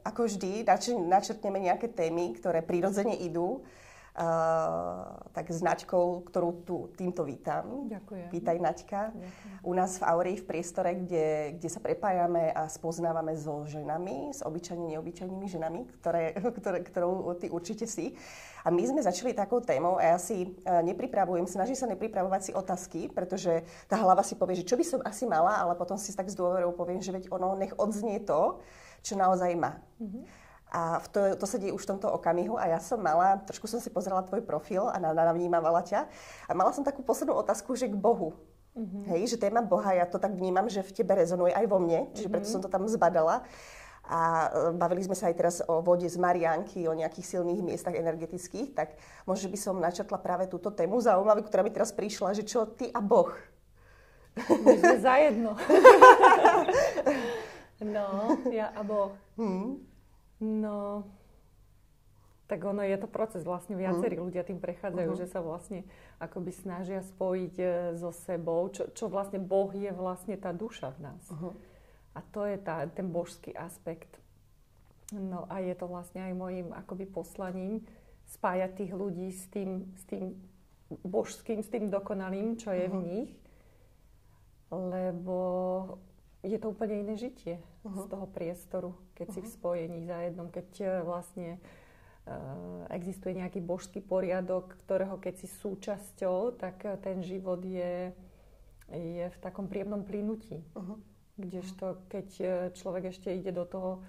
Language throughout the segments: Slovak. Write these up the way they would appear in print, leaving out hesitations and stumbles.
Ako vždy, načrtneme nejaké témy, ktoré prirodzene idú, tak značkou, ktorú tu týmto vítam. Ďakujem. Vítaj, Naďka. Ďakujem. U nás v Aurii, v priestore, kde sa prepájame a spoznávame so ženami, s obyčajne neobyčajnými ženami, ktorou ty určite si. A my sme začali takou témou a ja si snažím sa nepripravovať si otázky, pretože tá hlava si povie, že čo by som asi mala, ale potom si tak s dôverou poviem, že veď ono nech odznie to, čo naozaj má. Mm-hmm. A to sa deje už v tomto okamihu a ja som mala, trošku som si pozrela tvoj profil a navnímavala ťa a mala som takú poslednú otázku, že k Bohu. Mm-hmm. Hej, že téma Boha, ja to tak vnímam, že v tebe rezonuje aj vo mne, čiže preto som to tam zbadala. A bavili sme sa aj teraz o vode z Mariánky, o nejakých silných miestach energetických, tak možno by som načrtla práve túto tému zaujímavú, ktorá mi teraz prišla, že čo ty a Boh. My sme zajedno. No, ja a Boh. No, tak ono je to proces, vlastne viacerí ľudia tým prechádzajú, že sa vlastne akoby snažia spojiť so sebou, čo vlastne Boh je vlastne tá duša v nás. A to je ten božský aspekt. No a je to vlastne aj mojím akoby poslaním spájať tých ľudí s tým božským, s tým dokonalým, čo je v nich. Lebo je to úplne iné žitie z toho priestoru, keď si v spojení za jednom, keď vlastne existuje nejaký božský poriadok, ktorého keď si súčasťou, tak ten život je v takom príjemnom plynutí. Kdežto keď človek ešte ide do toho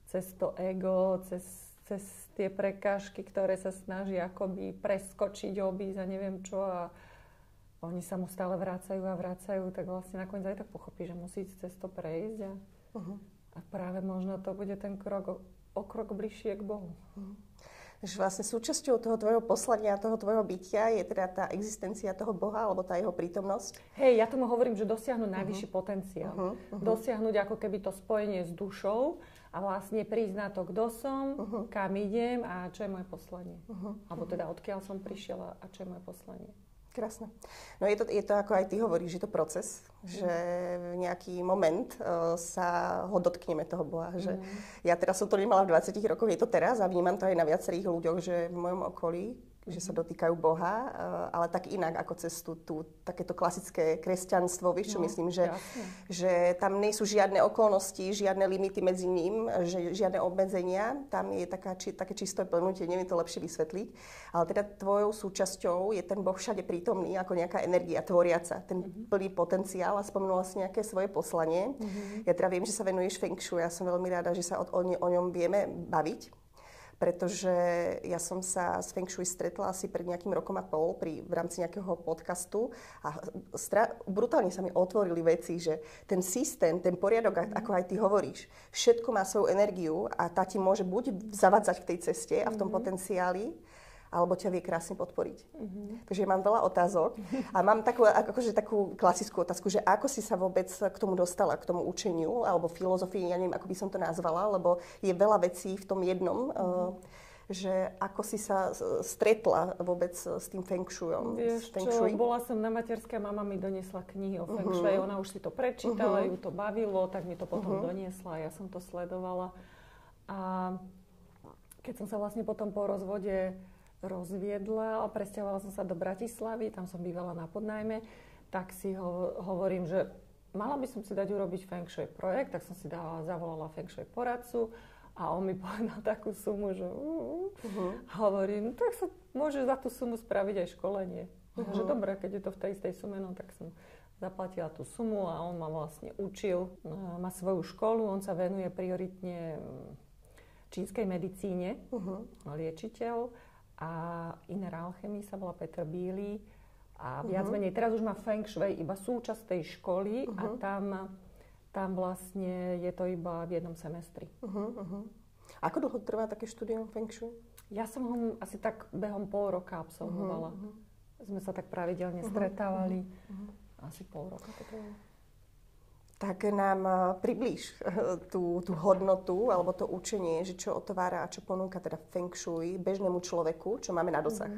cez to ego, cez tie prekážky, ktoré sa snaží akoby preskočiť, obísť a neviem čo a oni sa mu stále vracajú, tak vlastne nakoniec aj tak pochopí, že musí cez to prejsť a práve možno to bude ten krok o krok bližšie k Bohu. Takže vlastne súčasťou toho tvojho poslania, toho tvojho bytia je teda tá existencia toho Boha, alebo tá jeho prítomnosť? Hej, ja tomu hovorím, že dosiahnuť najvyšší potenciál. Dosiahnuť ako keby to spojenie s dušou a vlastne prísť na to, kto som, kam idem a čo je moje poslanie. Alebo teda odkiaľ som prišiel a čo je moje poslanie. Krásne. No je to ako aj ty hovoríš, že to proces, že v nejaký moment sa ho dotkneme toho Boha. Že ja teraz som to nemala v 20 rokoch, je to teraz a vnímam to aj na viacerých ľuďoch, že v mojom okolí, že sa dotýkajú Boha, ale tak inak ako cez takéto klasické kresťanstvo, vieš čo myslím, že tam nie sú žiadne okolnosti, žiadne limity medzi ním, že žiadne obmedzenia, tam je také čisté plnutie, neviem to lepšie vysvetliť, ale teda tvojou súčasťou je ten Boh všade prítomný, ako nejaká energia tvoriaca, ten plný potenciál a spomenula si nejaké svoje poslanie. Ja teda viem, že sa venuješ Feng Shui, ja som veľmi rada, že sa o ňom vieme baviť. Pretože ja som sa s Feng Shui stretla asi pred nejakým rokom a pol v rámci nejakého podcastu a brutálne sa mi otvorili veci, že ten systém, ten poriadok, ako aj ty hovoríš, všetko má svoju energiu a tá ti môže buď zavádzať v tej ceste a v tom potenciáli, alebo ťa vie krásne podporiť. Takže mám veľa otázok a mám takú klasickú otázku, že ako si sa vôbec k tomu dostala, k tomu učeniu alebo filozofii, ja neviem, ako by som to nazvala, lebo je veľa vecí v tom jednom, že ako si sa stretla vôbec s tým Feng Shuiom. Vieš čo, bola som na materskej, mama mi doniesla knihy o Feng Shui, ona už si to prečítala, ju to bavilo, tak mi to potom doniesla, ja som to sledovala. A keď som sa vlastne potom po rozvode rozviedla a presťahovala som sa do Bratislavy, tam som bývala na podnájme, tak si hovorím, že mala by som si dať urobiť Feng Shui projekt, tak som si zavolala Feng Shui poradcu a on mi povedal takú sumu, že hovorím, tak sa môže za tú sumu spraviť aj školenie. Že dobre, keď je to v tej istej sume, no tak som zaplatila tú sumu a on ma vlastne učil, má svoju školu, on sa venuje prioritne čínskej medicíne, liečiteľ, a Inner Alchemy sa volá Peter Bílý. A viac menej, teraz už má Feng Shui iba súčasť tej školy a tam vlastne je to iba v jednom semestri. Ako dlho trvá také štúdium Feng Shui? Ja som ho asi tak behom pol roka absolvovala. Sme sa tak pravidelne stretávali. Asi pol roka to trvalo. Tak nám priblíž tú hodnotu alebo to učenie, že čo otvára a čo ponúka teda Feng Shui bežnému človeku, čo máme na dosah.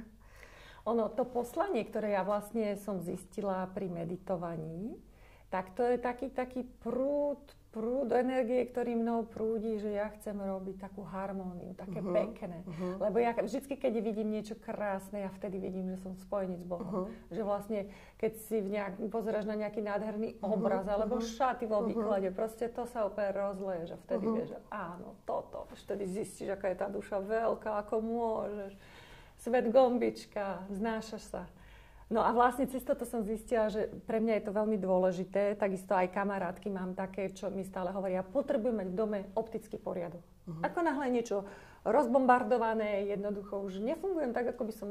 Ono, to poslanie, ktoré ja vlastne som zistila pri meditovaní, tak to je taký prúd energie, ktorý mnou prúdi, že ja chcem robiť takú harmóniu, také pekné. Lebo ja vždycky, keď vidím niečo krásne, ja vtedy vidím, že som v spojení s Bohom. Že vlastne, keď si pozeráš na nejaký nádherný obraz, alebo šaty vo výklade, proste to sa úplne rozleje, že vtedy vieš, že áno, toto. Vtedy zistíš, aká je tá duša veľká, ako môžeš. Svet gombička, vznášaš sa. No a vlastne cez toto som zistila, že pre mňa je to veľmi dôležité. Takisto aj kamarátky mám také, čo mi stále hovoria, potrebujem mať v dome optický poriadok. Ako náhle niečo rozbombardované, jednoducho už nefungujem tak, ako by som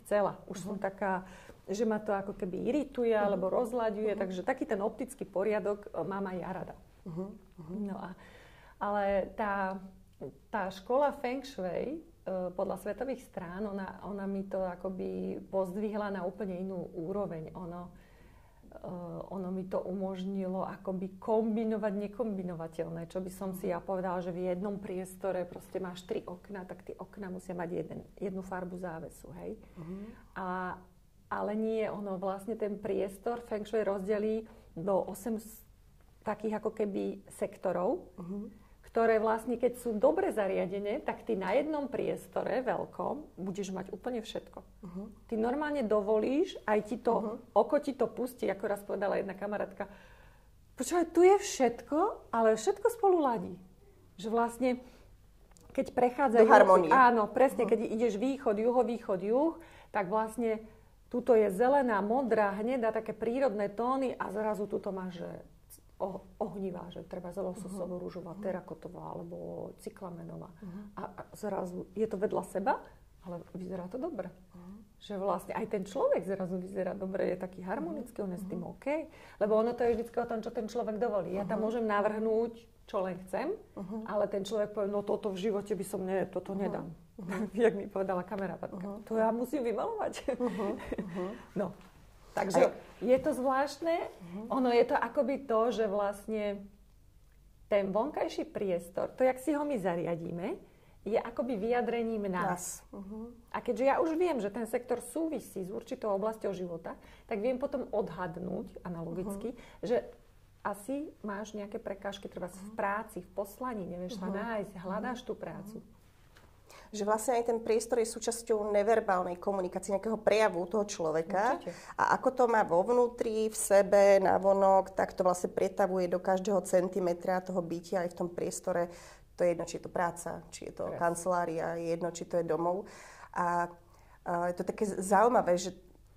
chcela. Už som taká, že ma to ako keby irituje alebo rozlaďuje, takže taký ten optický poriadok mám aj ja rada. No ale tá škola Feng Shui, podľa svetových strán, ona mi to akoby pozdvihla na úplne inú úroveň. Ono mi to umožnilo akoby kombinovať nekombinovateľné, čo by som si ja povedala, že v jednom priestore proste máš 3 okná, tak tie okná musia mať jednu farbu závesu, hej? Ale nie, ono vlastne ten priestor Feng Shui rozdelí do 8 takých ako keby sektorov, ktoré vlastne, keď sú dobre zariadené, tak ty na jednom priestore veľkom budeš mať úplne všetko. Ty normálne dovolíš, aj ti to, oko ti to pustí, ako raz povedala jedna kamarátka, počúvaj, tu je všetko, ale všetko spolu ladí. Že vlastne, keď prechádzajú... Do harmonie. Áno, presne, keď ideš východ, juh, tak vlastne tuto je zelená, modrá, hnedá, také prírodné tóny a zrazu tuto máš, že ohnivá, že treba lososová, rúžová, terakotová alebo cyklamenová. A zrazu je to vedľa seba, ale vyzerá to dobre. Že vlastne aj ten človek zrazu vyzerá dobre, je taký harmonický, on je s tým OK. Lebo ono to je vždy o tom, čo ten človek dovolí. Ja tam môžem navrhnúť, čo len chcem, ale ten človek povie, no toto v živote by som toto nedám. Jak mi povedala kamarátka. To ja musím vymalovať. No. Takže je to zvláštne, ono je to akoby to, že vlastne ten vonkajší priestor, to, jak si ho my zariadíme, je akoby vyjadrením nás. A keďže ja už viem, že ten sektor súvisí s určitou oblasťou života, tak viem potom odhadnúť analogicky, že asi máš nejaké prekážky, treba v práci, v poslaní, nevieš sa nájsť, hľadáš tú prácu. Že vlastne aj ten priestor je súčasťou neverbálnej komunikácie, nejakého prejavu toho človeka. Určite. A ako to má vo vnútri, v sebe, navonok, tak to vlastne pretavuje do každého centimetra toho bytia aj v tom priestore. To je jedno, či je to práca, či je to kancelária, je jedno, či to je domov. A je to také zaujímavé, že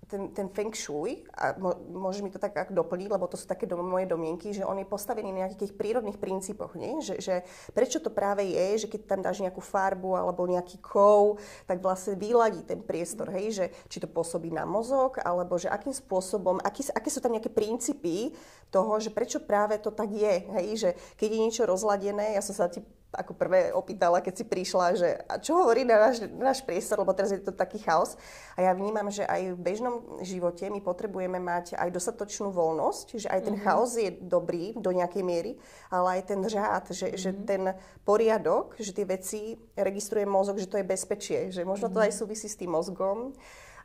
ten Feng Shui, a môže mi to tak doplniť, lebo to sú také moje domienky, že on je postavený na nejakých prírodných princípoch, nie? Že prečo to práve je, že keď tam dáš nejakú farbu alebo nejaký kov, tak vlastne vyladí ten priestor, hej? Že či to pôsobí na mozog, alebo že akým spôsobom, aké sú tam nejaké princípy toho, že prečo práve to tak je, hej? Že keď je niečo rozladené, ja som sa ti ako prvé opýtala, keď si prišla, že a čo hovorí na náš priestor, lebo teraz je to taký chaos. A ja vnímam, že aj v bežnom živote my potrebujeme mať aj dostatočnú voľnosť, že aj ten chaos je dobrý do nejakej miery, ale aj ten řád, že ten poriadok, že tie veci registruje mozog, že to je bezpečie, že možno to aj súvisí s tým mozgom.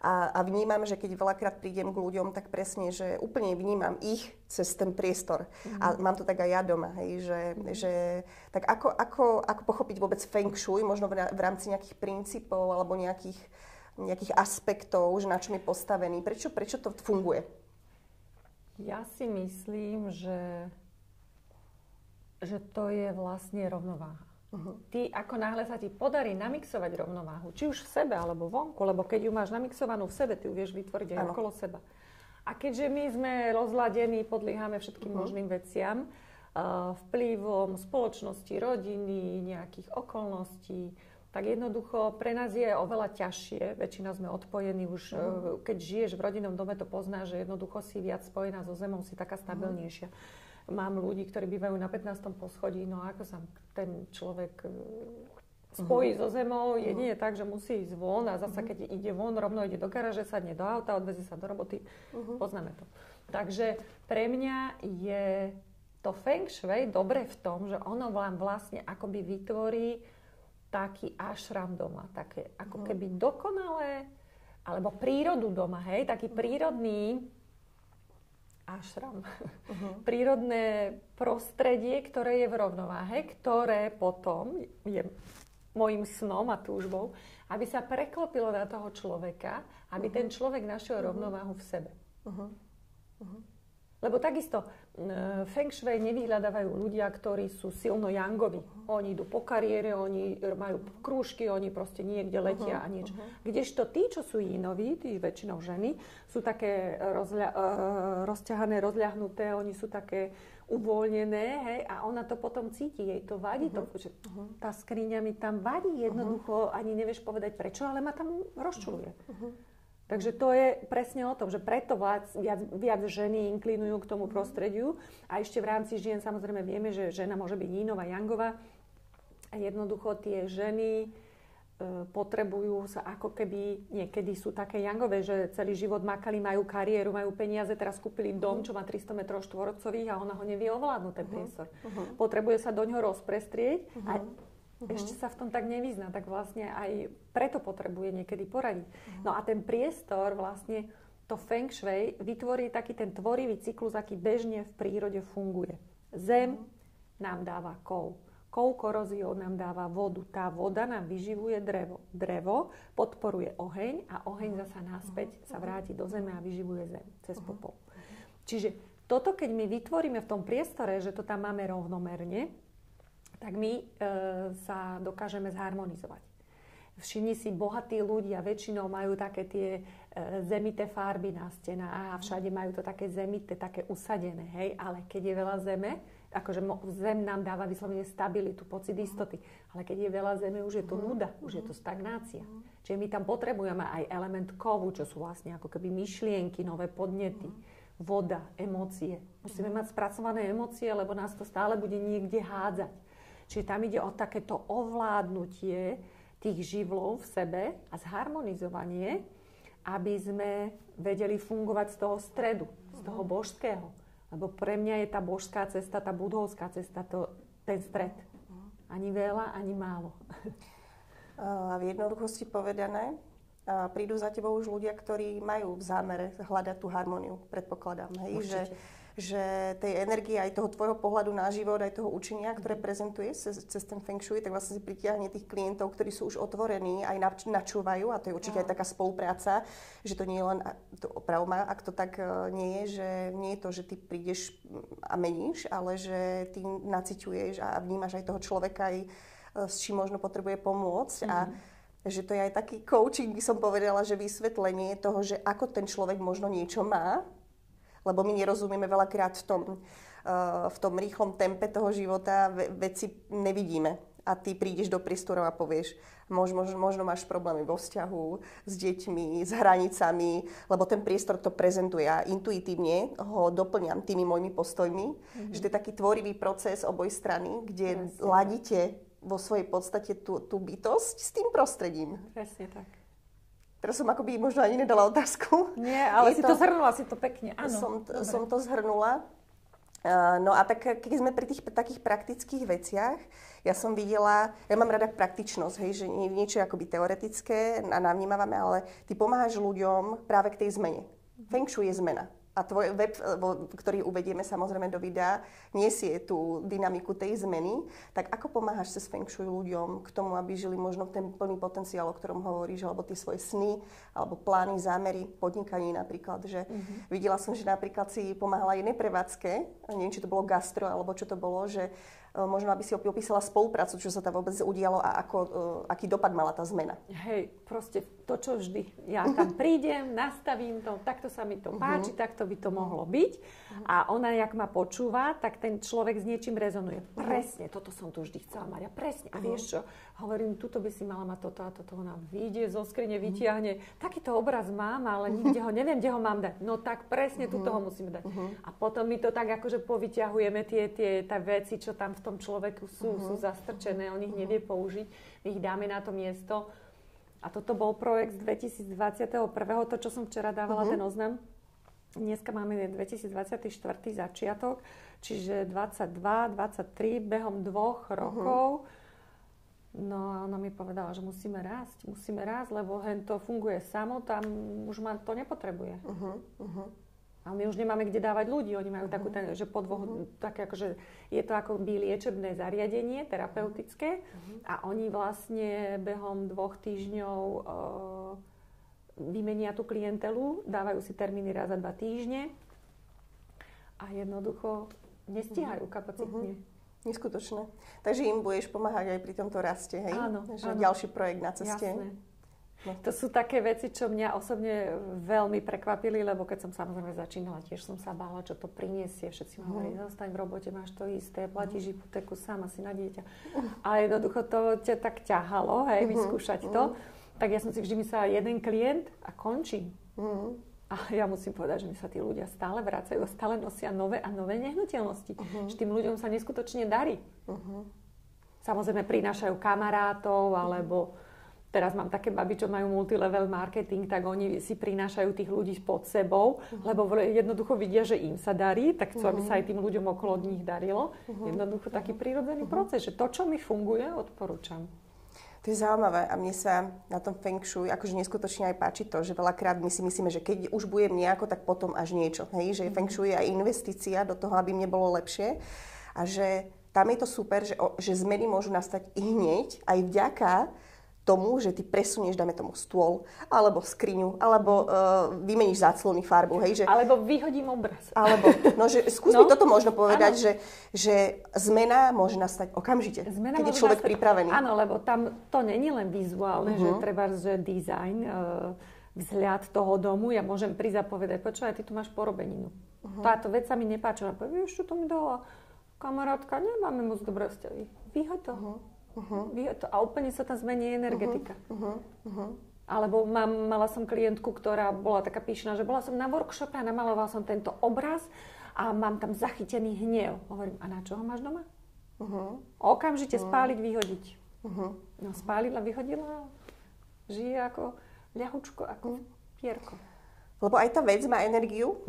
A vnímam, že keď veľakrát prídem k ľuďom, tak presne, že úplne vnímam ich cez ten priestor. A mám to tak aj ja doma, hej, že tak ako pochopiť vôbec Feng Shui, možno v rámci nejakých princípov alebo nejakých aspektov, že na čom je postavený. Prečo to funguje? Ja si myslím, že to je vlastne rovnováha. Ty, ako náhle sa ti podarí namixovať rovnováhu, či už v sebe, alebo vonku, lebo keď ju máš namixovanú v sebe, ty ju vieš vytvoriť aj okolo seba. A keďže my sme rozladení, podliehame všetkým možným veciam, vplyvom spoločnosti, rodiny, nejakých okolností, tak jednoducho pre nás je oveľa ťažšie. Väčšina sme odpojení už, keď žiješ v rodinnom dome, to poznáš, že jednoducho si viac spojená so zemou, si taká stabilnejšia. Mám ľudí, ktorí bývajú na 15. poschodí, no ako sa ten človek spojí so zemou, jedine tak, že musí ísť von a zasa keď ide von, rovno ide do garáže, sadne do auta, odvezie sa do roboty, poznáme to. Takže pre mňa je to Feng Shui dobre v tom, že ono vám vlastne akoby vytvorí taký ashram doma, také ako keby dokonalé, alebo prírodu doma, hej, taký prírodný ashram. Prírodné prostredie, ktoré je v rovnováhe, ktoré potom je mojím snom a túžbou, aby sa preklopilo na toho človeka, aby ten človek našiel rovnováhu v sebe. Lebo takisto Feng Shui nevyhľadávajú ľudia, ktorí sú silno yangoví. Oni idú po kariére, oni majú krúžky, oni proste niekde letia a niečo. Kdežto tí, čo sú yinoví, tí väčšinou ženy, sú také rozťahané, rozľahnuté, oni sú také uvoľnené, hej, a ona to potom cíti, jej to vadí, že tá skriňa mi tam vadí, jednoducho ani nevieš povedať prečo, ale ma tam rozčuluje. Takže to je presne o tom, že preto viac ženy inklinujú k tomu prostrediu. A ešte v rámci žien samozrejme vieme, že žena môže byť yínová, yangová. A jednoducho tie ženy potrebujú sa ako keby, niekedy sú také yangové, že celý život makali, majú kariéru, majú peniaze, teraz kúpili dom, čo má 300 metrov štvorcových a ona ho nevie ovládnuť ten priestor. Potrebuje sa do ňoho rozprestrieť a ešte sa v tom tak nevyzná, tak vlastne aj preto potrebuje niekedy poradiť. No a ten priestor vlastne, to Feng Shui vytvorí taký ten tvorivý cyklus, aký bežne v prírode funguje. Zem nám dáva kov. Kov koróziou nám dáva vodu. Tá voda nám vyživuje drevo. Drevo podporuje oheň a oheň zasa naspäť sa vráti do zeme a vyživuje zem cez popol. Čiže toto, keď my vytvoríme v tom priestore, že to tam máme rovnomerne, tak my sa dokážeme zharmonizovať. Všimni si, bohatí ľudia väčšinou majú také tie zemité farby na stenách a všade majú to také zemité, také usadené, hej, ale keď je veľa zeme, akože zem nám dáva vyslovene stabilitu, pocit istoty, ale keď je veľa zeme, už je to nuda, už je to stagnácia. Čiže my tam potrebujeme aj element kovu, čo sú vlastne ako keby myšlienky, nové podnety, voda, emócie. Musíme mať spracované emócie, lebo nás to stále bude niekde hádzať. Čiže tam ide o takéto ovládnutie tých živlov v sebe a zharmonizovanie, aby sme vedeli fungovať z toho stredu, z toho božského. Lebo pre mňa je tá božská cesta, tá budhovská cesta, ten stred. Ani veľa, ani málo. A v jednoduchosti povedané, prídu za tebou už ľudia, ktorí majú v zámere hľadať tú harmóniu, predpokladám. Hej? Že tej energie aj toho tvojho pohľadu na život, aj toho učenia, ktoré prezentuješ cez ten Feng Shui, tak vlastne si pritiahne tých klientov, ktorí sú už otvorení, aj načúvajú, a to je určite aj taká spolupráca, že to nie je len, to oprav ma, ak to tak nie je, že nie je to, že ty prídeš a meníš, ale že ty naciťuješ a vnímaš aj toho človeka, aj s čím možno potrebuje pomôcť a že to je aj taký coaching, by som povedala, že vysvetlenie toho, že ako ten človek možno niečo má, lebo my nerozumieme veľakrát v tom rýchlom tempe toho života, veci nevidíme. A ty prídeš do priestoru a povieš, možno máš problémy vo vzťahu s deťmi, s hranicami, lebo ten priestor to prezentuje a intuitívne ho doplňam tými mojimi postojmi, že to je taký tvorivý proces oboj strany, kde ladíte vo svojej podstate tú bytosť s tým prostredím. Presne tak. Teraz som akoby možno ani nedala otázku. Nie, ale si to zhrnula, si to pekne. Áno. Som to zhrnula. No a tak, keď sme pri tých takých praktických veciach, ja som videla, ja mám rada praktičnosť, hej, že niečo je akoby teoretické a navnímavame, ale ty pomáhaš ľuďom práve k tej zmene. Feng Shui je zmena. A tvoj web, ktorý uvedieme samozrejme do videa, nesie tú dynamiku tej zmeny. Tak ako pomáhaš cez Feng Shui ľuďom k tomu, aby žili možno ten plný potenciál, o ktorom hovoríš, alebo tie svoje sny, alebo plány, zámery, podnikanie napríklad. Že videla som, že napríklad si pomáhala jednej prevádzke, neviem, či to bolo gastro, alebo čo to bolo, že možno aby si opísala spoluprácu, čo sa tam vôbec udialo a aký dopad mala tá zmena. Hej, proste to, čo vždy. Ja tam prídem, nastavím to, takto sa mi to páči, takto by to mohlo byť. A ona, jak ma počúva, tak ten človek s niečím rezonuje. Presne, toto som tu vždy chcela mať. A presne, a vieš čo, hovorím, tuto by si mala mať toto a toto. Ona vyjde zo skrine, vytiahne. Takýto obraz mám, ale nikde ho, neviem, kde ho mám dať. No tak presne, tuto ho musíme dať. A potom my to tak akože povyťahujeme tie veci, čo tam v tom človeku sú zastrčené, on ich nevie použiť, my ich dáme na to miesto. A toto bol projekt z 2021, to, čo som včera dávala, ten oznam. Dneska máme 2024 začiatok, čiže 22, 23, behom 2 rokov. No a ona mi povedala, že musíme rásť, lebo hen to funguje samo, tam už ma to nepotrebuje. A my už nemáme kde dávať ľudí. Oni majú takú, že po 2, také akože, je to akoby liečebné zariadenie, terapeutické. A oni vlastne behom 2 týždňov vymenia tú klientelu, dávajú si termíny raz za 2 týždne a jednoducho nestíhajú kapacitne. Neskutočné. Takže im budeš pomáhať aj pri tomto raste, hej? Áno. Ďalší projekt na ceste. Jasné. No. To sú také veci, čo mňa osobne veľmi prekvapili, lebo keď som samozrejme začínala, tiež som sa bála, čo to prinesie. Všetci ma hovorili, zostaň v robote, máš to isté, platíš hypotéku sama si na dieťa. A jednoducho to ťa tak ťahalo, hej, vyskúšať to. Tak ja som si vždy myslela, jeden klient a končím. A ja musím povedať, že mi sa tí ľudia stále vracajú, stále nosia nové a nové nehnuteľnosti. Že tým ľuďom sa neskutočne darí. Samozrejme prinášajú kamarátov, alebo teraz mám také baby, čo majú multilevel marketing, tak oni si prinášajú tých ľudí pod sebou, lebo jednoducho vidia, že im sa darí, tak chcú, aby sa aj tým ľuďom okolo nich darilo. Jednoducho taký prirodzený proces, že to, čo mi funguje, odporúčam. To je zaujímavé a mne sa na tom Feng Shui akože neskutočne aj páči to, že veľakrát my si myslíme, že keď už budem nejako, tak potom až niečo. Hej? Že Feng Shui je aj investícia do toho, aby mne bolo lepšie a že tam je to super, že zmeny môžu nastať i hneď aj vďaka tomu, že ty presunieš, dáme tomu stôl, alebo skriňu, alebo vymeníš záclony, farbu, hej, že... Alebo vyhodím obraz. Alebo, no, že skús mi toto možno povedať, že zmena môže nastať okamžite, keď je človek pripravený. Áno, lebo tam to není len vizuálne, že treba, že dizajn, vzhľad toho domu, ja môžem prísť a povedať, počúvaj, ty tu máš porobeninu. Táto vec sa mi nepáčila. Vieš, čo to mi dala kamarátka, nemáme moc dobré vzťahy. Vyhoď toho. A úplne sa tam zmení energetika. Alebo mala som klientku, ktorá bola taká pyšná, že bola som na workshope a namalovala som tento obraz a mám tam zachytený hnev. Hovorím, a na čo ho máš doma? Okamžite spáliť, vyhodiť. No spálila, vyhodila, žije ako ľahučko, ako pierko. Lebo aj tá vec má energiu,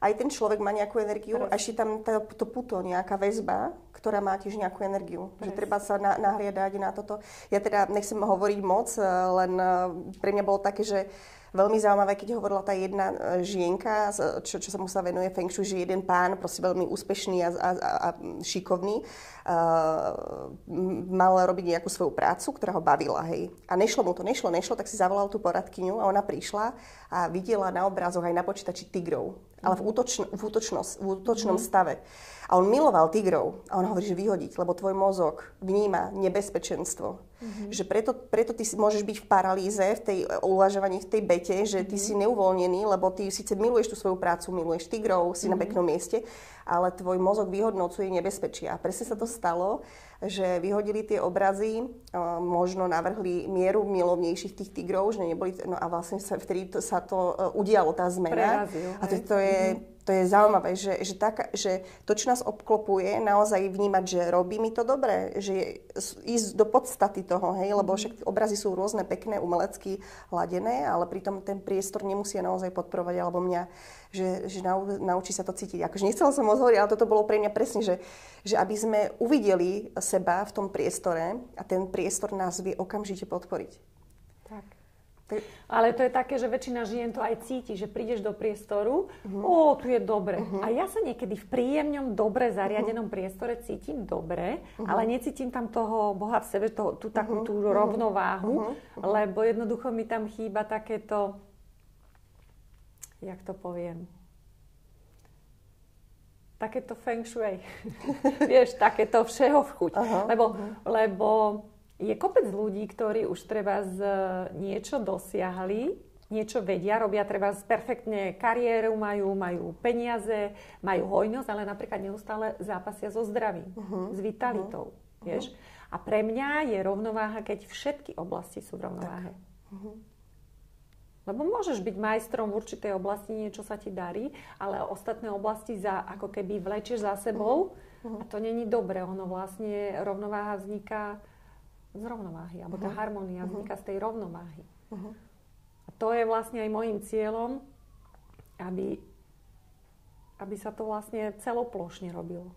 aj ten človek má nejakú energiu a ešte tam to puto, nejaká väzba, ktorá má tiež nejakú energiu. Že treba sa nahliadať na toto. Ja teda nechcem hovoriť moc, len pre mňa bolo také, že veľmi zaujímavé, keď hovorila tá jedna žienka, čo sa mu sa venuje Feng Shui, že jeden pán, proste veľmi úspešný a šikovný, mal robiť nejakú svoju prácu, ktorá ho bavila, hej. A nešlo, tak si zavolal tú poradkyňu a ona prišla a videla na obrazoch aj na počítači tigrov, ale v útočnom stave. A on miloval tigrov a on hovorí, že vyhodiť, lebo tvoj mozog vníma nebezpečenstvo. Že preto ty môžeš byť v paralýze, v tej uvažovaní, v tej bete, že ty si neuvoľnený, lebo ty síce miluješ tú svoju prácu, miluješ tigrov, si na peknom mieste, ale tvoj mozog vyhodnocuje nebezpečia. A presne sa to stalo, že vyhodili tie obrazy, možno navrhli mieru milovnejších tých tigrov, že neboli, no a vlastne vtedy sa to udialo, tá zmena. Prerazil, a to je zaujímavé, že to, čo nás obklopuje, naozaj vnímať, že robí mi to dobre, že ísť do podstaty toho, hej, lebo však obrazy sú rôzne, pekné, umelecky ladené, ale pritom ten priestor nemusia naozaj podporovať, alebo mňa, že naučí sa to cítiť. Akože nechcela som moc hovoriť, ale toto bolo pre mňa presne, že aby sme uvideli seba v tom priestore a ten priestor nás vie okamžite podporiť. Tak. Ale to je také, že väčšina žien to aj cíti, že prídeš do priestoru, tu je dobre. A ja sa niekedy v príjemnom, dobre zariadenom priestore cítim dobre, ale necítim tam toho Boha v sebe, tú takú tú rovnováhu, lebo jednoducho mi tam chýba takéto, jak to poviem, takéto feng shui. Vieš, takéto všeho v chuť. Lebo je kopec ľudí, ktorí už treba niečo dosiahli, niečo vedia, robia treba perfektne kariéru, majú peniaze, majú hojnosť, ale napríklad neustále zápasia so zdravím, s vitalitou. Vieš? A pre mňa je rovnováha, keď všetky oblasti sú v rovnováhe. Lebo môžeš byť majstrom v určitej oblasti, niečo sa ti darí, ale ostatné oblasti ako keby vlečieš za sebou a to není dobre. Ono vlastne rovnováha vzniká z rovnováhy, alebo tá harmónia vzniká z tej rovnováhy. A to je vlastne aj môjim cieľom, aby sa to vlastne celoplošne robilo.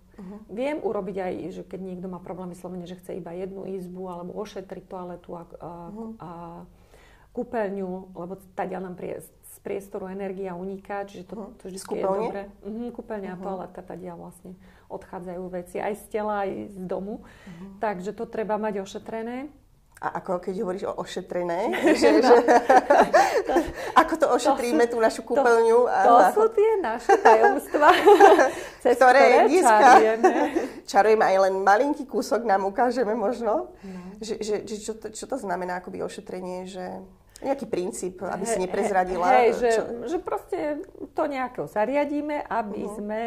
Viem urobiť aj, že keď niekto má problém vyslovene, že chce iba jednu izbu, alebo ošetriť toaletu a kúpeľňu, lebo taďa nám z priestoru energia uniká, čiže to vždy je dobré. Kúpeľňa a toaletka taďa vlastne odchádzajú veci aj z tela, aj z domu. Takže to treba mať ošetrené. A ako keď hovoríš o ošetrené, ako to ošetríme, tú našu kúpeľňu? To sú tie naše tajomstvá, cez ktoré čarujeme aj len malinký kúsok, nám ukážeme možno. Čo to znamená akoby ošetrenie, že nejaký princíp, aby si neprezradila? Že proste to nejako zariadíme, aby sme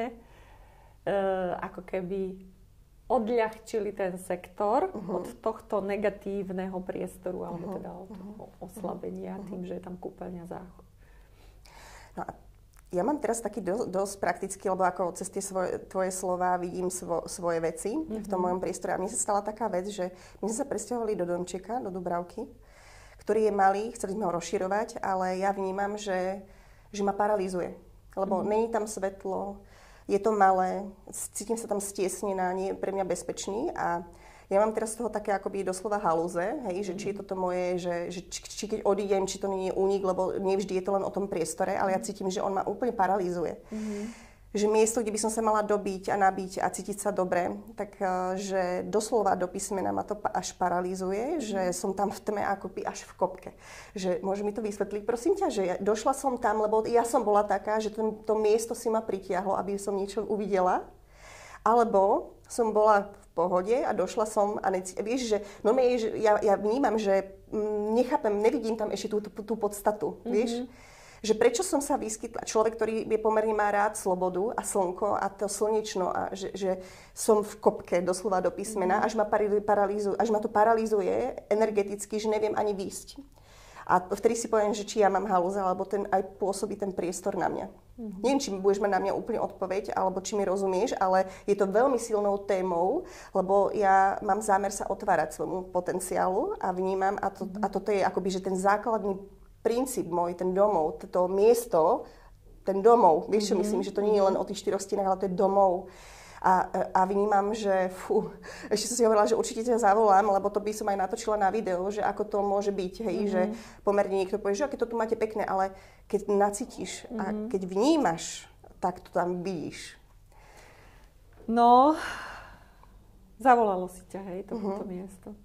ako keby odľahčili ten sektor od tohto negatívneho priestoru, alebo teda od toho oslabenia tým, že je tam kúpeľňa, záchod. No a ja mám teraz taký dosť praktický, lebo ako cez tie tvoje slova vidím svoje veci v tom mojom priestore. A mne sa stala taká vec, že my sme sa presťahovali do domčeka, do Dubravky, ktorý je malý, chceli sme ho rozširovať, ale ja vnímam, že ma paralizuje. Lebo není tam svetlo, je to malé, cítim sa tam stiesnená, nie je pre mňa bezpečný a ja mám teraz z toho také akoby doslova halúze, hej, že či je toto moje, že či keď odídem, či to nie je únik, lebo nevždy je to len o tom priestore, ale ja cítim, že on ma úplne paralizuje. Že miesto, kde by som sa mala dobiť a nabiť a cítiť sa dobre, tak že doslova do písmena ma to až paralizuje, že som tam v tme akoby až v kopke. Že môže mi to vysvetliť, prosím ťa, že došla som tam, lebo ja som bola taká, že to miesto si ma pritiahlo, aby som niečo uvidela. Alebo som bola v pohode a došla som a vieš, že no ja vnímam, že nechápem, nevidím tam ešte tú podstatu, vieš? Že prečo som sa vyskytla, človek, ktorý pomerne má rád slobodu a slnko a to slnečno a že som v kopke doslova do písmena, až ma to paralizuje energeticky, že neviem ani výjsť. A vtedy si poviem, že či ja mám halúza, alebo aj pôsobí ten priestor na mňa. Neviem, či budeš mať na mňa úplne odpoveď, alebo či mi rozumieš, ale je to veľmi silnou témou, lebo ja mám zámer sa otvárať svojmu potenciálu a vnímam, a toto je akoby, že ten základný princíp môj, ten domov, to miesto, ten domov, vieš čo myslím, že to nie je len o tých 4 stenách, ale to je domov. A vnímam, že ešte som si hovorila, že určite ťa zavolám, lebo to by som aj natočila na video, že ako to môže byť, hej, že pomerne niekto povie, že aké to tu máte pekné, ale keď nacítiš a keď vnímaš, tak to tam vidíš. No, zavolalo si ťa, hej, toto miesto.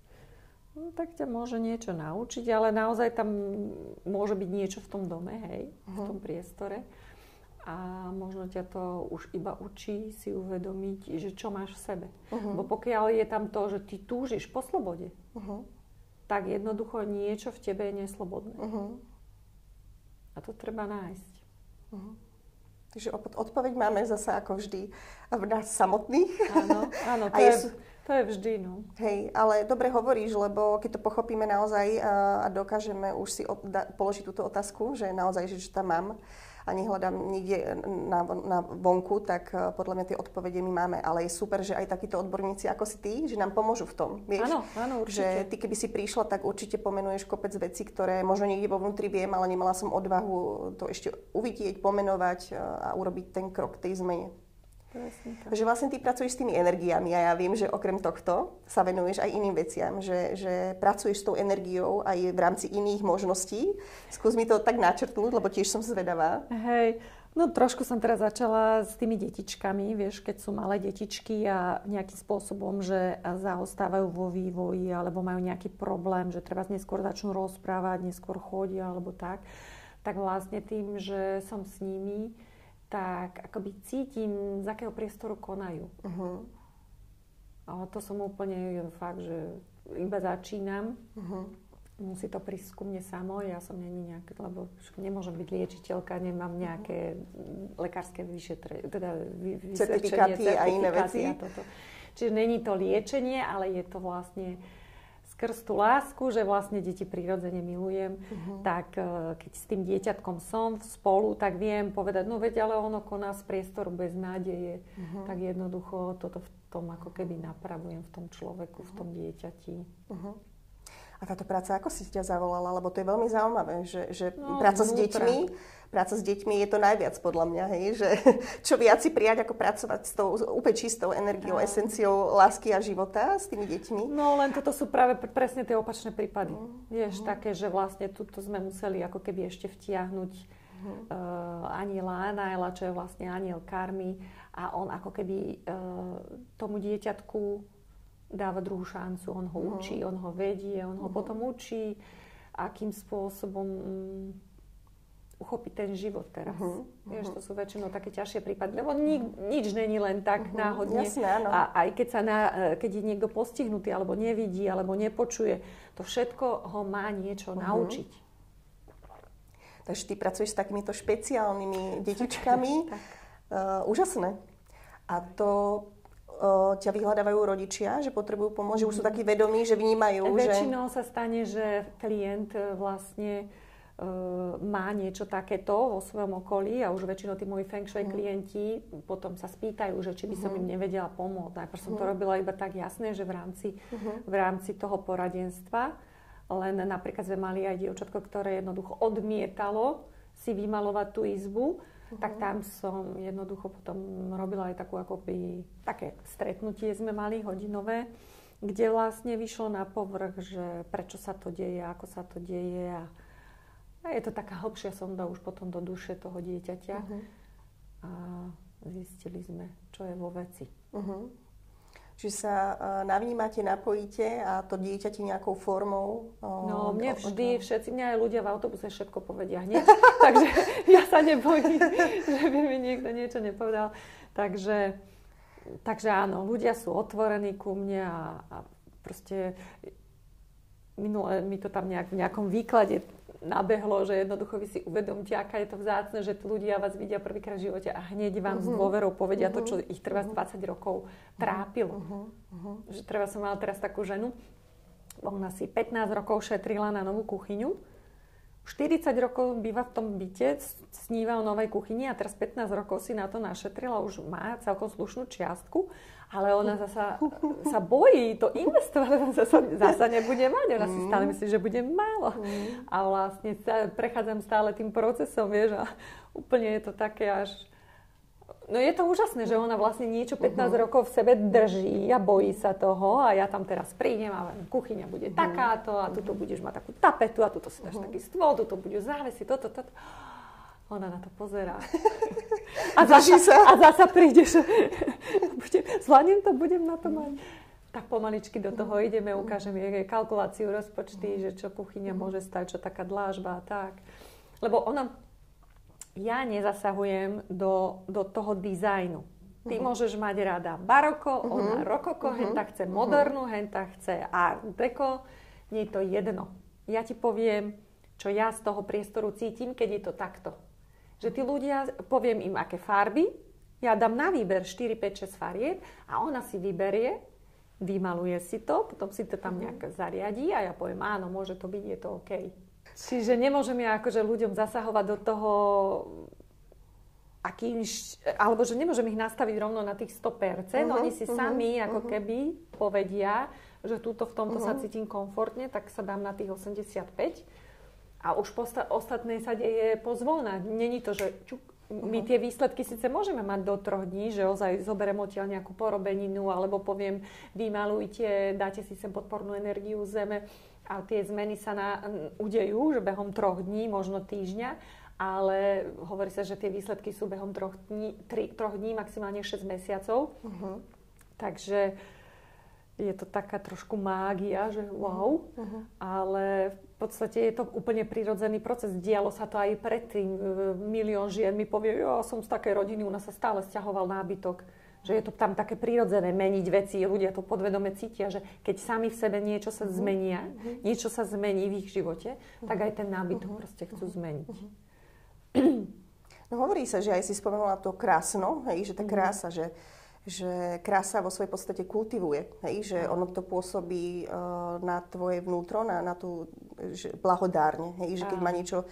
No, tak ťa môže niečo naučiť, ale naozaj tam môže byť niečo v tom dome, hej, v tom priestore. A možno ťa to už iba učí si uvedomiť, že čo máš v sebe. Bo pokiaľ je tam to, že ty túžiš po slobode, tak jednoducho niečo v tebe je neslobodné. A to treba nájsť. Takže odpoveď máme zase ako vždy v nás samotných. Áno, to je vždy, no. Hej, ale dobre hovoríš, lebo keď to pochopíme naozaj a dokážeme už si položiť túto otázku, že naozaj, že tam mám a nehľadám nikde na vonku, tak podľa mňa tie odpovede my máme. Ale je super, že aj takíto odborníci ako si ty, že nám pomôžu v tom. Vieš? Áno, určite. Že ty, keby si prišla, tak určite pomenuješ kopec vecí, ktoré možno niekde vo vnútri viem, ale nemala som odvahu to ešte uvidieť, pomenovať a urobiť ten krok k tej zmene. Že vlastne ty pracuješ s tými energiami a ja viem, že okrem tohto sa venuješ aj iným veciam, že pracuješ s tou energiou aj v rámci iných možností. Skús mi to tak načrtnúť, lebo tiež som zvedavá. Hej, no trošku som teraz začala s tými detičkami, vieš, keď sú malé detičky a nejakým spôsobom, že zaostávajú vo vývoji alebo majú nejaký problém, že treba neskôr začnú rozprávať, neskôr chodia alebo tak vlastne tým, že som s nimi, tak akoby cítim, z akého priestoru konajú. Ale to som úplne fakt, že iba začínam. Musí to prísť ku mne samo. Ja som není nejaké, lebo nemôžem byť liečiteľka, nemám nejaké lekárske certifikáty a iné veci. Čiže není to liečenie, ale je to vlastne skrz tú lásku, že vlastne deti prirodzene milujem, tak keď s tým dieťatkom som spolu, tak viem povedať, no veď, ale ono koná z priestoru bez nádeje. Tak jednoducho toto v tom ako keby napravujem v tom človeku, v tom dieťati. A táto práca, ako si ťa zavolala? Lebo to je veľmi zaujímavé, že práca s deťmi je to najviac podľa mňa, hej? Že čo viac si prijať, ako pracovať s tou úplne čistou energiou, esenciou lásky a života s tými deťmi. No len toto sú práve presne tie opačné prípady. Vieš, také, že vlastne tuto sme museli ako keby ešte vtiahnuť aniela Anaela, čo je vlastne aniel karmy, a on ako keby tomu dieťatku dáva druhú šancu. On ho učí, on ho vedie, on ho potom učí, akým spôsobom uchopiť ten život teraz. Vieš, to sú väčšinou také ťažšie prípady, lebo nič není len tak náhodne. Jasné, áno. A aj keď je niekto postihnutý, alebo nevidí, alebo nepočuje, to všetko ho má niečo naučiť. Takže ty pracuješ s takýmito špeciálnymi detičkami. Úžasné. A to ťa vyhľadávajú rodičia, že potrebujú pomôcť, že už sú takí vedomí, že vnímajú, Väčšinou sa stane, že klient vlastne má niečo takéto vo svojom okolí a už väčšinou tí moji feng shui klienti potom sa spýtajú, že či by som im nevedela pomôcť. Najprv som to robila iba tak jasné, že v rámci toho poradenstva, len napríklad sme mali aj dievčatko, ktoré jednoducho odmietalo si vymalovať tú izbu, tak tam som jednoducho potom robila aj také stretnutie sme mali hodinové, kde vlastne vyšlo na povrch, že prečo sa to deje, ako sa to deje a je to taká hlbšia sonda už potom do duše toho dieťaťa a zistili sme, čo je vo veci. Čiže sa navnímate, napojíte a to dieťa ti nejakou formou... No, mne všetci aj ľudia v autobuse všetko povedia hneď. Takže ja sa nebojím, že by mi niekto niečo nepovedal. Takže áno, ľudia sú otvorení ku mne a proste minule mi to tam v nejakom výklade nabehlo, že jednoducho vy si uvedomte, aká je to vzácne, že ľudia vás vidia prvýkrát v živote a hneď vám s dôverou povedia to, čo ich treba 20 rokov trápilo. Že treba som mala teraz takú ženu, ona si 15 rokov šetrila na novú kuchyňu, 40 rokov býva v tom byte, sníva o novej kuchyni a teraz 15 rokov si na to našetrila, už má celkom slušnú čiastku, ale ona sa bojí to investovať, zasa nebude mať, ona si stále myslí, že bude málo. A vlastne prechádzam stále tým procesom, vieš, a úplne je to také až... No je to úžasné, že ona vlastne niečo 15 rokov v sebe drží a bojí sa toho a ja tam teraz prídem a kuchyňa bude takáto a tuto budeš mať takú tapetu a tuto si dáš taký stôl, tuto budú závesy, toto. Ona na to pozerá. A zasa prídeš. Zvládnem to, budem na to mať. Tak pomaličky do toho ideme, ukážem jej kalkuláciu, rozpočty, že čo kuchyňa môže stať, čo taká dlážba a tak. Lebo ja nezasahujem do toho dizajnu. Ty môžeš mať rada baroko, ona rokoko, henta chce modernú, henta chce art deco. Nie je to jedno. Ja ti poviem, čo ja z toho priestoru cítim, keď je to takto. Že tí ľudia, poviem im, aké farby, ja dám na výber 4, 5, 6 farieb a ona si vyberie, vymaluje si to, potom si to tam nejak zariadí a ja poviem, áno, môže to byť, je to OK. Čiže nemôžem ja akože ľuďom zasahovať do toho, alebo že nemôžem ich nastaviť rovno na tých 100%, oni si sami ako keby povedia, že túto v tomto sa cítim komfortne, tak sa dám na tých 85 a už ostatné sa deje pozvolna. Není to, že my tie výsledky síce môžeme mať do 3 dní, že ozaj zoberiem odtiaľ nejakú porobeninu alebo poviem, vymalujte, dáte si sem podpornú energiu zeme a tie zmeny sa udejú, že behom 3 dní, možno týždňa, ale hovorí sa, že tie výsledky sú behom 3 dní, maximálne 6 mesiacov. Takže je to taká trošku mágia, že wow, ale v podstate je to úplne prirodzený proces. Dialo sa to aj predtým. Milión žien mi povie, ja som z takej rodiny, u nás sa stále sťahoval nábytok. Že je to tam také prirodzené meniť veci. Ľudia to podvedome cítia, že keď sami v sebe niečo sa zmenia, niečo sa zmení v ich živote, tak aj ten nábytok proste chcú zmeniť. No hovorí sa, že aj si spomenula to krásno, hej, že tá krása, že krása vo svojej podstate kultivuje, hej, že ono to pôsobí na tvoje vnútro, na tú blahodárne, hej, že keď má niečo,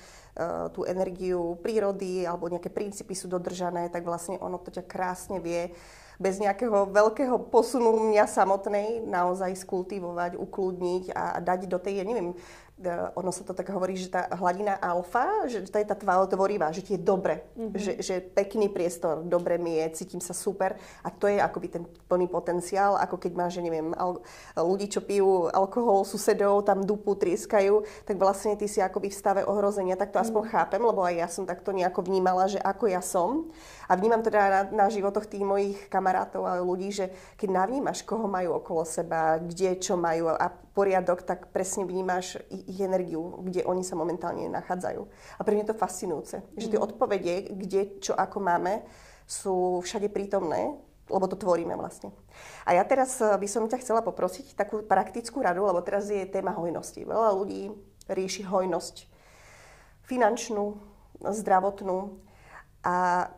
tú energiu prírody alebo nejaké princípy sú dodržané, tak vlastne ono to ťa krásne vie bez nejakého veľkého posunu mňa samotnej naozaj skultivovať, ukludniť a dať do tej, ja neviem, ono sa to tak hovorí, že tá hladina alfa, že to je tá tvorivá, že ti je dobre, že pekný priestor, dobre mi je, cítim sa super a to je akoby ten plný potenciál, ako keď máš, že neviem, ľudí, čo pijú alkohol, susedov, tam dupu, trieskajú, tak vlastne ty si akoby v stave ohrozenia, tak to aspoň chápem, lebo aj ja som takto nejako vnímala, že ako ja som a vnímam teda na životoch tých mojich kamarátov a ľudí, že keď navnímaš, koho majú okolo seba, kde, čo majú a poriadok, tak presne vnímaš ich energiu, kde oni sa momentálne nachádzajú. A pre mňa je to fascinujúce, že tie odpovede, kde, čo, ako máme, sú všade prítomné, lebo to tvoríme vlastne. A ja teraz by som ťa chcela poprosiť takú praktickú radu, lebo teraz je téma hojnosti. Veľa ľudí rieši hojnosť finančnú, zdravotnú. A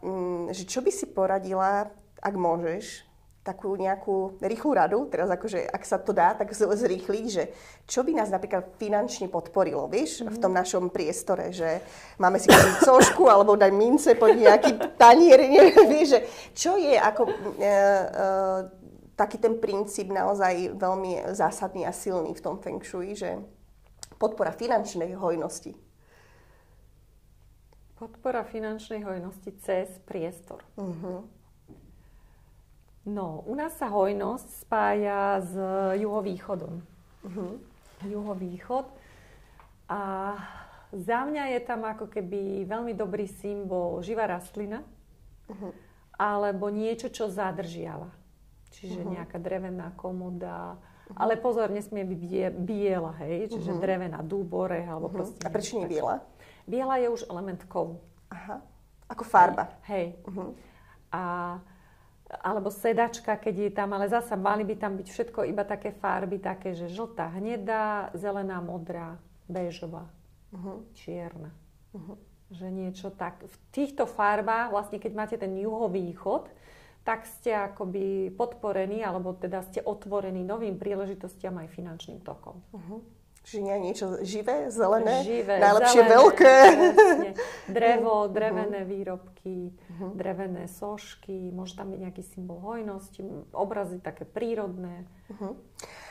že čo by si poradila, ak môžeš, takú nejakú rýchlu radu, teraz akože, ak sa to dá, tak zrýchliť, že čo by nás napríklad finančne podporilo, vieš, v tom našom priestore, že máme si kúpiť sošku, alebo dať mince pod nejaký tanier, neviem, vieš, že čo je ako taký ten princíp naozaj veľmi zásadný a silný v tom Feng Shui, že podpora finančnej hojnosti. Podpora finančnej hojnosti cez priestor. No, u nás sa hojnosť spája s juhovýchodom. Juhovýchod. A za mňa je tam ako keby veľmi dobrý symbol živá rastlina, alebo niečo, čo zadržiava. Čiže nejaká drevená komoda. Ale pozor, nesmie byť biela, hej? Čiže drevená dúbore, alebo proste... A prečo nie biela? Biela je už element kovu. Aha. Ako farba. Hej. Alebo sedačka, keď je tam, ale zasa mali by tam byť všetko iba také farby, také, že žltá, hnedá, zelená, modrá, béžová, čierna. Že niečo tak. V týchto farbách, vlastne keď máte ten juhovýchod, tak ste akoby podporení, alebo teda ste otvorení novým príležitostiam aj finančným tokom. Čiže nie niečo živé, zelené, živé, najlepšie zelené, veľké. Presne. Drevo, drevené výrobky, drevené sošky, môže tam byť nejaký symbol hojnosti, obrazy také prírodné.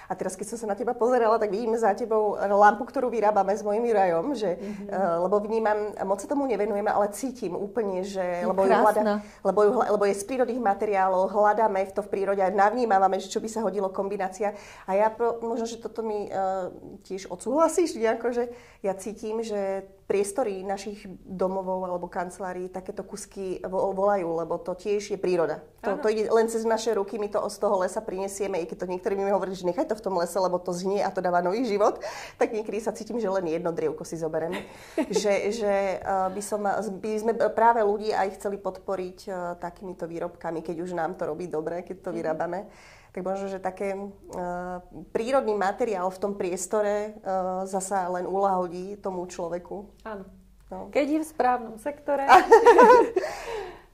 A teraz, keď som sa na teba pozerala, tak vidím za tebou lampu, ktorú vyrábame s mojím Jurajom, že, lebo vnímam, moc sa tomu nevenujeme, ale cítim úplne, že lebo je z prírodných materiálov, hľadáme to v prírode a navnímavame, že čo by sa hodilo kombinácia. A ja možno, že toto mi tiež odsúhlasíš, nejako, že ja cítim, že priestory našich domovov alebo kancelárií takéto kusky volajú, lebo to tiež je príroda. To ide len cez naše ruky, my to z toho lesa prinesieme, i keď to niektorí mi hovorí, že nechaj to v tom lese, lebo to znie a to dáva nový život, tak niekedy sa cítim, že len jedno drievko si zoberiem. že by sme práve ľudí aj chceli podporiť takýmito výrobkami, keď už nám to robí dobre, keď to vyrábame. Tak možno, že také prírodný materiál v tom priestore zasa len uľahodí tomu človeku. Áno. No. Keď je v správnom sektore,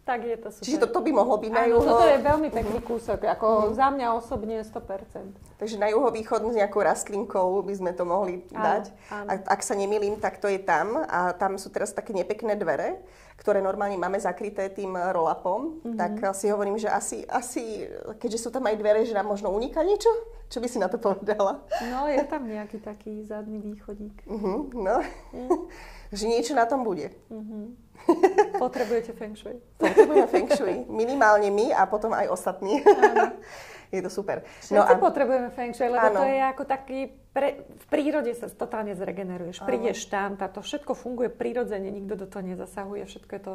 tak je to super. Čiže toto by mohlo byť na juho. Toto je veľmi pekný kúsok, ako za mňa osobne 100%. Takže na juhovýchod s nejakou rastlinkou by sme to mohli dať. Áno. Ak sa nemýlim, tak to je tam. A tam sú teraz také nepekné dvere, ktoré normálne máme zakryté tým roll-upom. Tak si hovorím, že asi, keďže sú tam aj dvere, že nám možno uniká niečo? Čo by si na to povedala? No, je tam nejaký taký zadný východík. Že niečo na tom bude. Potrebujete Feng Shui. Potrebujeme Feng Shui. Minimálne my a potom aj ostatní. Je to super. Všetci potrebujeme Feng Shui, lebo to je ako taký... v prírode sa totálne zregeneruješ. Prídeš tam, to všetko funguje prirodzene, nikto do toho nezasahuje, všetko je to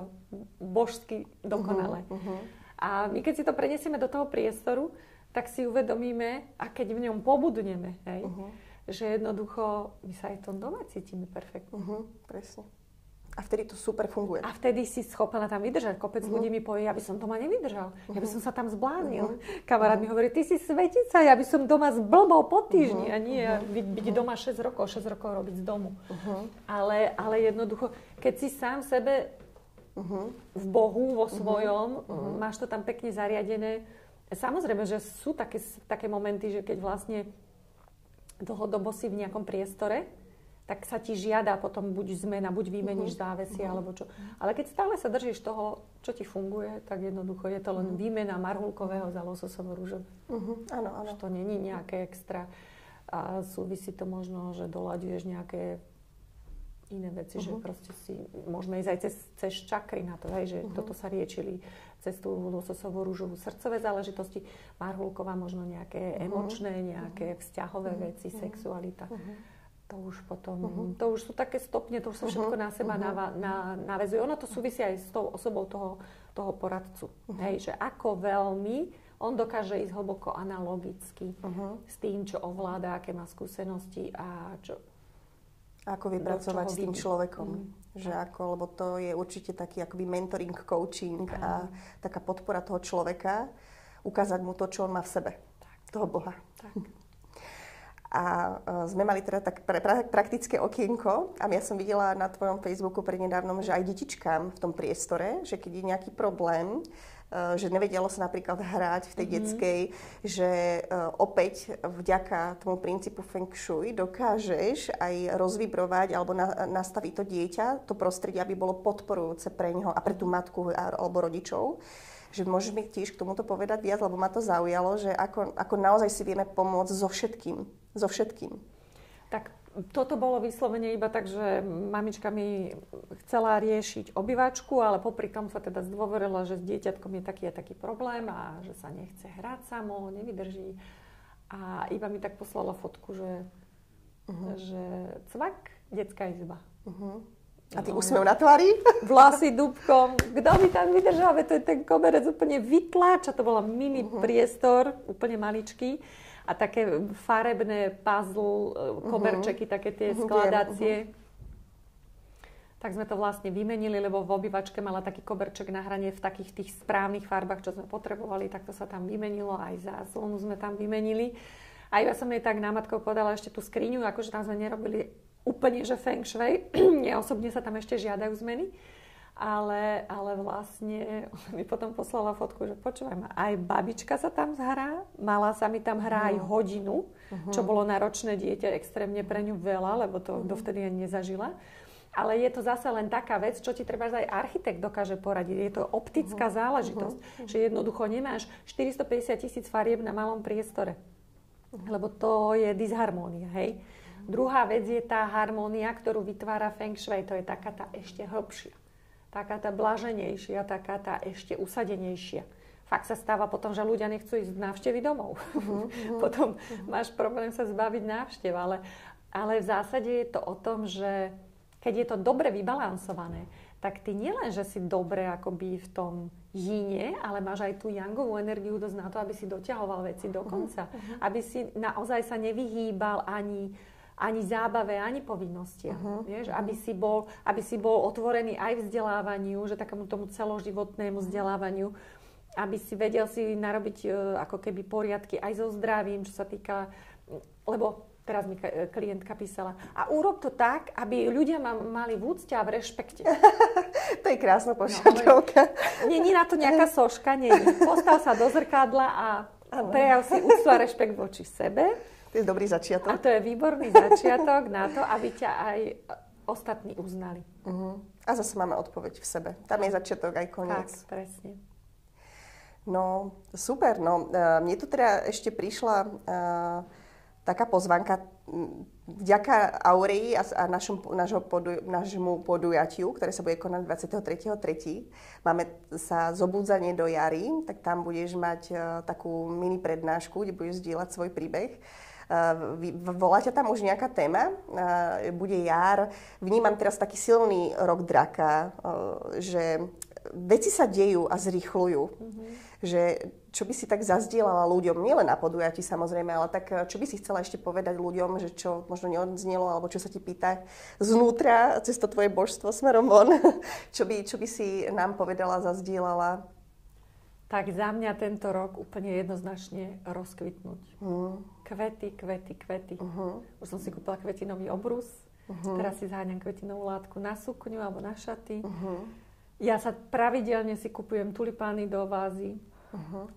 božsky dokonalé. A my keď si to prenesieme do toho priestoru, tak si uvedomíme a keď v ňom pobudneme, hej, že jednoducho my sa aj v tom doma cítime perfektne. Presne. A vtedy to super funguje. A vtedy si schopná tam vydržať. Kopec ľudí mi povie, ja by som doma nevydržal. Ja by som sa tam zblánil. Kamarát mi hovorí, ty si svetica, ja by som doma zblbol po týždni. A nie byť doma 6 rokov robiť z domu. Ale jednoducho, keď si sám sebe v Bohu, vo svojom, máš to tam pekne zariadené. Samozrejme, že sú také momenty, že keď vlastne dlhodobo si v nejakom priestore, tak sa ti žiada potom buď zmena, buď vymeníš závesy, alebo čo. Ale keď stále sa držíš toho, čo ti funguje, tak jednoducho je to len výmena marhulkového za lososovo rúžové. Áno, áno. Že to není nejaké extra. A súvisí to možno, že doľaďuješ nejaké iné veci, že proste si môžeme ísť aj cez čakry na to, hej, že toto sa riečili cez tú lososovú rúžovú srdcové záležitosti, marhulková možno nejaké emočné, nejaké vzťahové veci, sexualita. To už potom, to už sú také stopne, to už sa všetko na seba naväzuje. Ono to súvisí aj s tou osobou toho poradcu. Hej, že ako veľmi on dokáže ísť hlboko analogicky s tým, čo ovláda, aké má skúsenosti a čo... Ako vypracovať s tým človekom. Že ako, lebo to je určite taký akoby mentoring, coaching a taká podpora toho človeka, ukázať mu to, čo on má v sebe. Toho Boha. Tak. A sme mali teda tak praktické okienko a ja som videla na tvojom Facebooku prednedávnom, že aj detičkám v tom priestore, že keď je nejaký problém, že nevedelo sa napríklad hrať v tej detskej, že opäť vďaka tomu princípu Feng Shui dokážeš aj rozvibrovať alebo nastaviť to dieťa, to prostredie, aby bolo podporujúce pre neho a pre tú matku alebo rodičov. Že môžeš mi tiež k tomuto povedať viac, lebo ma to zaujalo, že ako naozaj si vieme pomôcť so všetkým. Tak toto bolo vyslovene iba tak, že mamička mi chcela riešiť obývačku, ale popri tom sa teda zdôverila, že s dieťatkom je taký a taký problém a že sa nechce hrať samo, nevydrží. A iba mi tak poslala fotku, že cvak, detská izba. A ty úsmev na tvári? Vlasy dúbkom. Kto by tam vydržal? To je ten koberec úplne vytláča. To bol mini priestor, úplne maličký. A také farebné puzzle, koberčeky, také tie skladacie. Tak sme to vlastne vymenili, lebo v obývačke mala taký koberček na hranie v takých tých správnych farbách, čo sme potrebovali. Tak to sa tam vymenilo. Aj záslonu sme tam vymenili. A ja som jej tak námatkou podala ešte tú skriňu, akože tam sme nerobili úplne, že feng shui. Nie, osobne sa tam ešte žiadajú zmeny. Ale vlastne mi potom poslala fotku, že počúvaj ma, aj babička sa tam hrá, mala sa mi tam hrá aj hodinu, čo bolo náročné dieťa, extrémne pre ňu veľa, lebo to dovtedy ani nezažila. Ale je to zase len taká vec, čo ti treba aj architekt dokáže poradiť. Je to optická záležitosť, že jednoducho nemáš 450 000 farieb na malom priestore. Lebo to je disharmónia, hej. Druhá vec je tá harmónia, ktorú vytvára Feng Shui. To je taká tá ešte hlbšia. Taká tá blaženejšia, taká tá ešte usadenejšia. Fakt sa stáva potom, že ľudia nechcú ísť návštevy domov. Potom máš problém sa zbaviť návštev. Ale v zásade je to o tom, že keď je to dobre vybalansované, tak ty nielen, že si dobre akoby v tom jíne, ale máš aj tú yangovú energiu dosť na to, aby si doťahoval veci do konca. Aby si naozaj sa nevyhýbal ani zábave, ani povinnostiam. Vieš? Aby si bol otvorený aj vzdelávaniu, že takému tomu celoživotnému vzdelávaniu, aby si vedel si narobiť ako keby poriadky aj so zdravím, čo sa týka, lebo teraz mi klientka písala, a urob to tak, aby ľudia ma mali v úcte a v rešpekte. To je krásna požiadavka. Nie na to nejaká soška, nie. Postav sa do zrkadla a prejav si úctu a rešpekt voči sebe. To je dobrý začiatok. A to je výborný začiatok na to, aby ťa aj ostatní uznali. A zase máme odpoveď v sebe. Tam je začiatok aj koniec. Tak, presne. No, super. No, mne tu teda ešte prišla taká pozvánka vďaka Aurii a nášmu podujatiu, ktoré sa bude konať 23.3. Máme sa zobudzanie do jary, tak tam budeš mať takú mini prednášku, kde budeš zdieľať svoj príbeh. Volá ťa tam už nejaká téma? Bude jar. Vnímam teraz taký silný rok draka, že veci sa dejú a zrýchľujú. Že čo by si tak zazdielala ľuďom, nielen na podujatí samozrejme, ale tak čo by si chcela ešte povedať ľuďom, že čo možno neodznelo, alebo čo sa ti pýta znútra, cez to tvoje božstvo smerom von, čo by si nám povedala, zazdielala? Tak za mňa tento rok úplne jednoznačne rozkvitnúť. Kvety. Už som si kúpila kvetinový obrus, teraz si zháňam kvetinovú látku na sukňu alebo na šaty. Ja sa pravidelne si kupujem tulipány do vázy.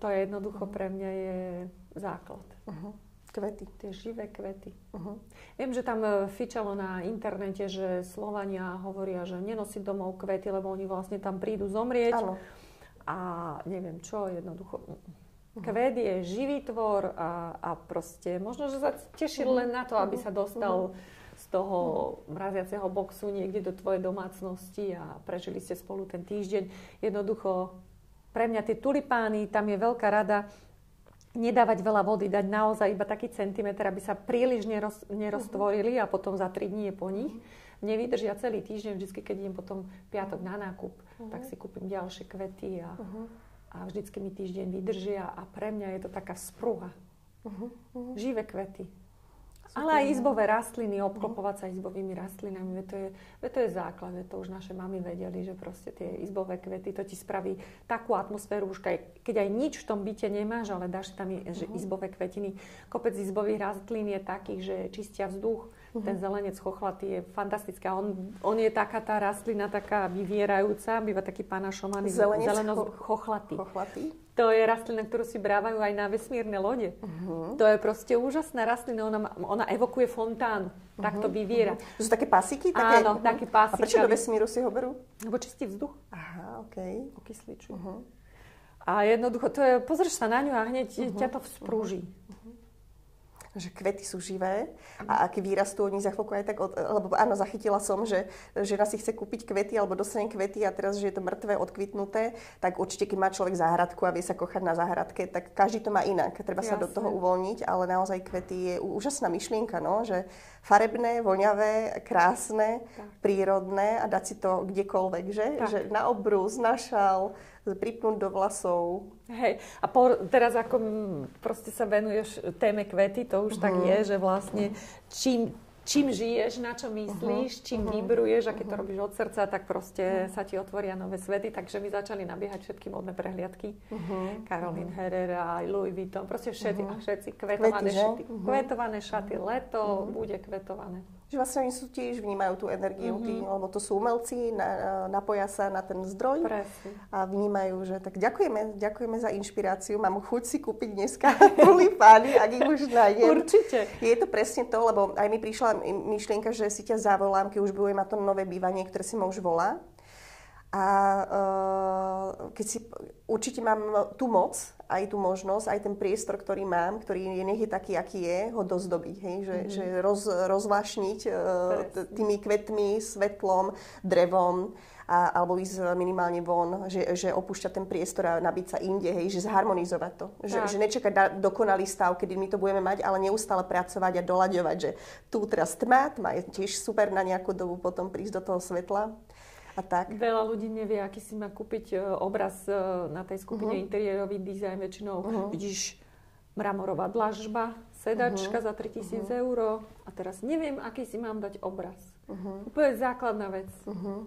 To je jednoducho pre mňa je základ. Kvety. Tie živé kvety. Viem, že tam fičalo na internete, že Slovania hovoria, že nenosiť domov kvety, lebo oni vlastne tam prídu zomrieť. Áno. A neviem čo, jednoducho. Kvet je živý tvor a proste možno, že sa tešil len na to, aby sa dostal z toho mraziaceho boxu niekde do tvojej domácnosti a prežili ste spolu ten týždeň. Jednoducho, pre mňa tie tulipány, tam je veľká rada nedávať veľa vody, dať naozaj iba taký centimetr, aby sa príliš neroztvorili a potom za 3 dní je po nich. Nevydržia celý týždeň, vždycky, keď idem potom piatok na nákup, tak si kúpim ďalšie kvety a vždycky mi týždeň vydržia a pre mňa je to taká spruha. Živé kvety. Ale aj izbové rastliny, obklopovať sa izbovými rastlinami, to je základ, to už naše mamy vedeli, že proste tie izbové kvety, to ti spraví takú atmosféru, už keď aj nič v tom byte nemáš, ale dáš tam izbové kvetiny. Kopec izbových rastlín je takých, že čistia vzduch, ten zelenec chochlatý je fantastický. On je taká tá rastlina, taká vyvierajúca, býva taký panašovaný zelenosť chochlatý. To je rastlina, ktorú si brávajú aj na vesmírne lode. To je proste úžasná rastlina. Ona evokuje fontánu. Tak to vyviera. To sú také pasiky? Áno, také pasiky. A prečo do vesmíru si ho berú? Lebo čistí vzduch. Aha, okej. Okysličujú. A jednoducho, pozrieš sa na ňu a hneď ťa to vzprúži. Že kvety sú živé a aký vyrastú oni za chvíľku aj tak, lebo áno, zachytila som, že žena si chce kúpiť kvety alebo dostane kvety a teraz, že je to mŕtve, odkvitnuté, tak určite, keď má človek záhradku a vie sa kochať na záhradke, tak každý to má inak. Treba sa do toho uvoľniť, ale naozaj kvety je úžasná myšlienka, no, že farebné, voňavé, krásne, prírodné a dať si to kdekoľvek, že? Že na obrus, na šal, pripnúť do vlasov. Hej, a teraz ako proste sa venuješ téme kvety, to už tak je, že vlastne čím žiješ, na čo myslíš, čím vibruješ a keď to robíš od srdca, tak proste sa ti otvoria nové svety. Takže mi začali nabiehať všetky módne prehliadky. Caroline Herrera, Louis Vuitton, proste všetci kvetované šaty. Kvetované šaty, leto bude kvetované. Že vlastne oni sú tiež vnímajú tú energiu, lebo to sú umelci, napoja sa na ten zdroj. Presne. A vnímajú, že tak ďakujeme za inšpiráciu. Mám chuť si kúpiť dneska tulipány, ak ich už nájdem. Určite. Je to presne to, lebo aj mi prišla myšlienka, že si ťa zavolám, keď už budem mať to nové bývanie, ktoré si ma už volá. A keď si určite mám tú moc, aj tú možnosť, aj ten priestor, ktorý mám, ktorý nech je taký, aký je, ho dozdobiť, hej? Že rozvášniť tými kvetmi, svetlom, drevom, alebo ísť minimálne von, že opúšťať ten priestor a nabiť sa inde, hej? Že zharmonizovať to. Že nečakať na dokonalý stav, kedy my to budeme mať, ale neustále pracovať a doľaďovať, že tu teraz tma je tiež super na nejakú dobu potom prísť do toho svetla. A tak. Veľa ľudí nevie, aký si má kúpiť obraz na tej skupine interiérový dizajn. Väčšinou vidíš mramorová dlažba, sedačka za 3000 eur a teraz neviem, aký si mám dať obraz. Úplne základná vec.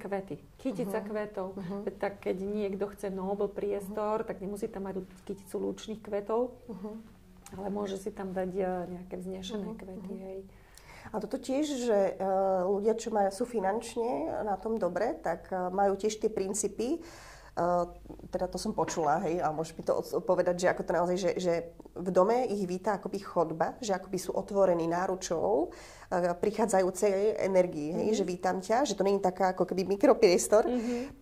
Kvety. Kytica kvetov. Tak keď niekto chce nobel priestor, tak nemusí tam mať kyticu lúčnych kvetov, ale môže si tam dať nejaké vznešené kvety. Hej. A toto tiež, že ľudia, čo sú finančne na tom dobre, tak majú tiež tie princípy. Teda to som počula, hej, a môžeš mi to povedať, že ako to naozaj, že v dome ich víta akoby chodba, že akoby sú otvorení náručou prichádzajúcej energii, hej, že vítam ťa, že to nie je taká ako keby mikropriestor,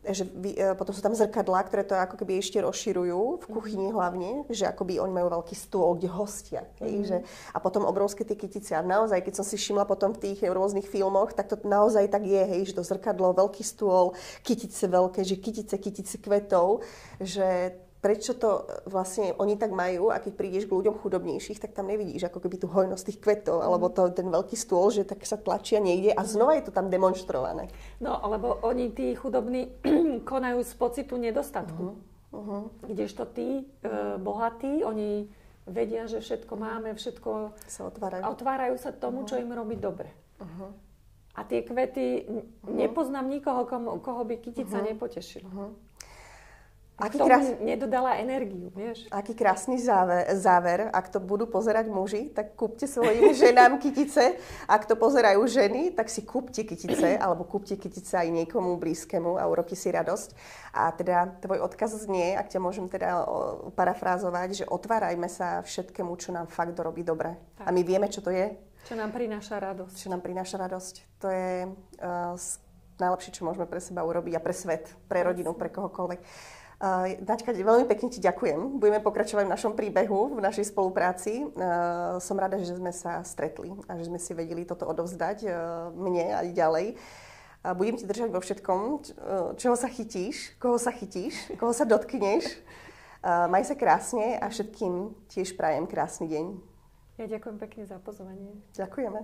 že potom sú tam zrkadlá, ktoré to ako keby ešte rozširujú, v kuchyni hlavne, že akoby oni majú veľký stôl, kde hostia, hej, že, a potom obrovské tie kytice. A naozaj, keď som si všimla potom v tých rôznych filmoch, tak to naozaj tak je, hej, že to zrkadlo, veľký stôl, kytice veľké, že kytice kvetov, že prečo to vlastne oni tak majú a keď prídeš k ľuďom chudobnejších, tak tam nevidíš ako keby tú hojnosť tých kvetov alebo ten veľký stôl, že tak sa tlačia niekde a znova je to tam demonstrované. No, lebo oni, tí chudobní, konajú z pocitu nedostatku. Kdežto tí bohatí, oni vedia, že všetko máme, všetko sa otvárajú. Otvárajú sa tomu, čo im robí dobre. A tie kvety, nepoznám nikoho, koho by kytica nepotešila. Nedodala energiu, vieš. Aký krásny záver. Ak to budú pozerať muži, tak kúpte svojim ženám kytice. Ak to pozerajú ženy, tak si kúpte kytice, alebo kúpte kytice aj niekomu blízkemu a urobte si radosť. A teda tvoj odkaz znie, ak ťa môžem teda parafrázovať, že otvárajme sa všetkému, čo nám fakt robí dobre. Tak. A my vieme, čo to je. Čo nám prináša radosť. Čo nám prináša radosť. To je najlepšie, čo môžeme pre seba urobiť a pre svet, pre rodinu, pre kohokoľvek. Naďka, veľmi pekne ti ďakujem. Budeme pokračovať v našom príbehu, v našej spolupráci. Som rada, že sme sa stretli a že sme si vedeli toto odovzdať mne aj ďalej. Budem ti držať vo všetkom, čoho sa chytíš, koho sa dotkneš. Maj sa krásne a všetkým tiež prajem krásny deň. Ja ďakujem pekne za pozvanie. Ďakujeme.